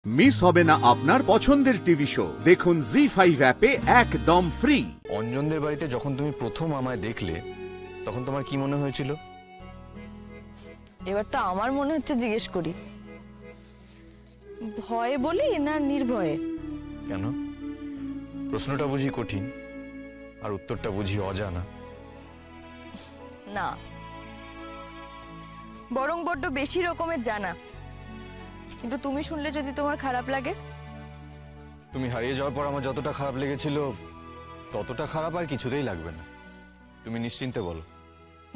Miss হবে না আপনার পছন্দের টিভি শো। দেখুন জি5 অ্যাপে একদম ফ্রি। অঞ্জনদের বাড়িতে যখন তুমি প্রথম আমায় দেখলে তখন তোমার কি মনে হয়েছিল? এবার তো আমার মনে হচ্ছে জিজ্ঞেস করি, ভয়ে বলি না নির্ভয়ে? কেন? প্রশ্নটা বুঝি কঠিন আর উত্তরটা বুঝি অজানা। না, বরং বড্ড বেশি রকমের জানা। কিন্তু তুমি শুনলে যদি তোমার খারাপ লাগে? তুমি হারিয়ে যাওয়ার পর আমার যতটা খারাপ লেগেছিল ততটা খারাপ আর কিছুতেই লাগবে না। তুমি নিশ্চিন্তে বলো।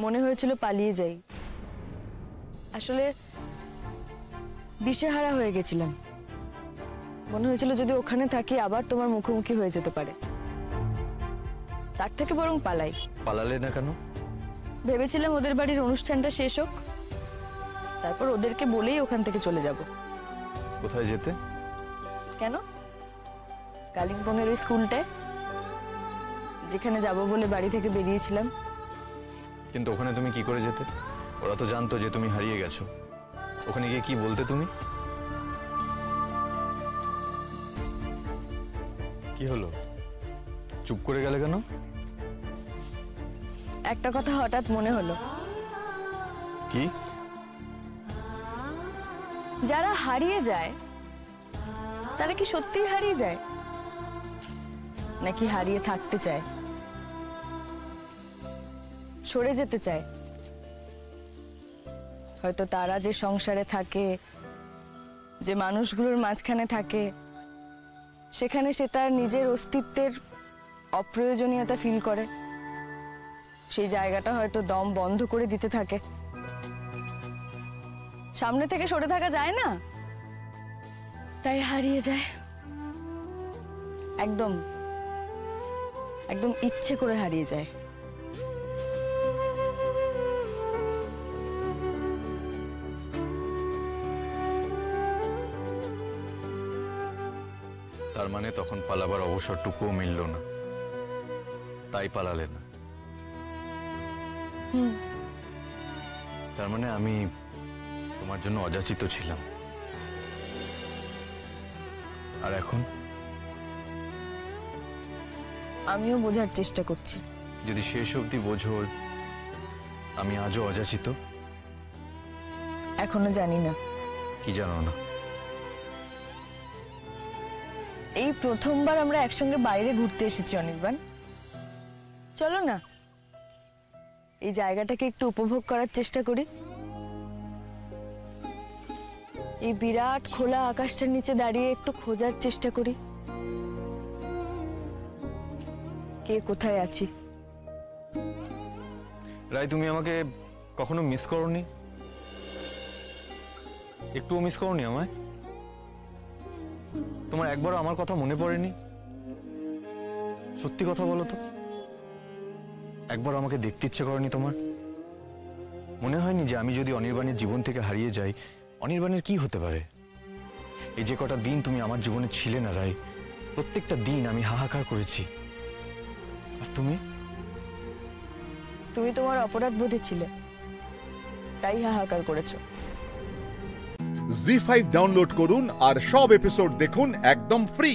মনে হয়েছিল পালিয়ে যাই, আসলে দিশেহারা হয়ে গেছিলাম। মনে হয়েছিল যদি ওখানে থাকি আবার তোমার মুখোমুখি হয়ে যেতে পারে, তার থেকে বরং পালাই। পালালে না কেন? ভেবেছিলাম ওদের বাড়ির অনুষ্ঠানটা শেষ হোক, তারপর ওদেরকে বলেই ওখান থেকে চলে যাব। কোথায় যেতে? কেন? কালিম্পংয়ের ওই স্কুলটায়, যেখানে যাব বলে বাড়ি থেকে বেরিয়েছিলাম। কিন্তু ওখানে তুমি কি করে যেতে? ওরা তো জানতো যে তুমি হারিয়ে গেছো। ওখানে গিয়ে কি বলতে তুমি? কি হলো, চুপ করে গেলে কেন? একটা কথা হঠাৎ মনে হলো। কি? যারা হারিয়ে যায় তারা কি সত্যিই হারিয়ে যায়, নাকি হারিয়ে থাকতে চায়, সরে যেতে চায়? হয়তো তারা যে সংসারে থাকে, যে মানুষগুলোর মাঝখানে থাকে, সেখানে সে তার নিজের অস্তিত্বের অপ্রয়োজনীয়তা ফিল করে। সেই জায়গাটা হয়তো দম বন্ধ করে দিতে থাকে। সামনে থেকে সরে থাকা যায় না, তাই হারিয়ে যায়। একদম একদম ইচ্ছে করে হারিয়ে যায়। তার মানে তখন পালাবার অবসরটুকুও মিলল না, তাই পালালে না? তার মানে আমি তোমার জন্য অযাচিত ছিলাম। আর এখন? আমিও বোঝার চেষ্টা করছি। যদি শেষ অবধি বোঝো আমি আজও অযাচিত? এখনো জানি না। কি জানো না? এই প্রথমবার আমরা একসঙ্গে বাইরে ঘুরতে এসেছি অনেকবার। চলো না, এই জায়গাটাকে একটু উপভোগ করার চেষ্টা করি। এই বিরাট খোলা আকাশটার নিচে দাঁড়িয়ে একটু খোঁজার চেষ্টা করি কে কোথায় আছি। রাই, তুমি আমাকে কখনো মিস করোনি? একটুও মিস করোনি আমায়? তোমার একবারও আমার কথা মনে পড়েনি? সত্যি কথা বলো তো, একবার আমাকে দেখতে ইচ্ছে করেনি তোমার? মনে হয়নি যে আমি যদি অনির্বাণের জীবন থেকে হারিয়ে যাই, অনির্বাণের কি হতে পারে? এই যে কটা দিন তুমি আমার জীবনে ছিলে না রাই, প্রত্যেকটা দিন আমি হাহাকার করেছি। আর তুমি? তুমি তোমার অপরাধ বোধে ছিলে, তাই হাহাকার করেছো। জি5 ডাউনলোড করুন আর সব এপিসোড দেখুন একদম ফ্রি।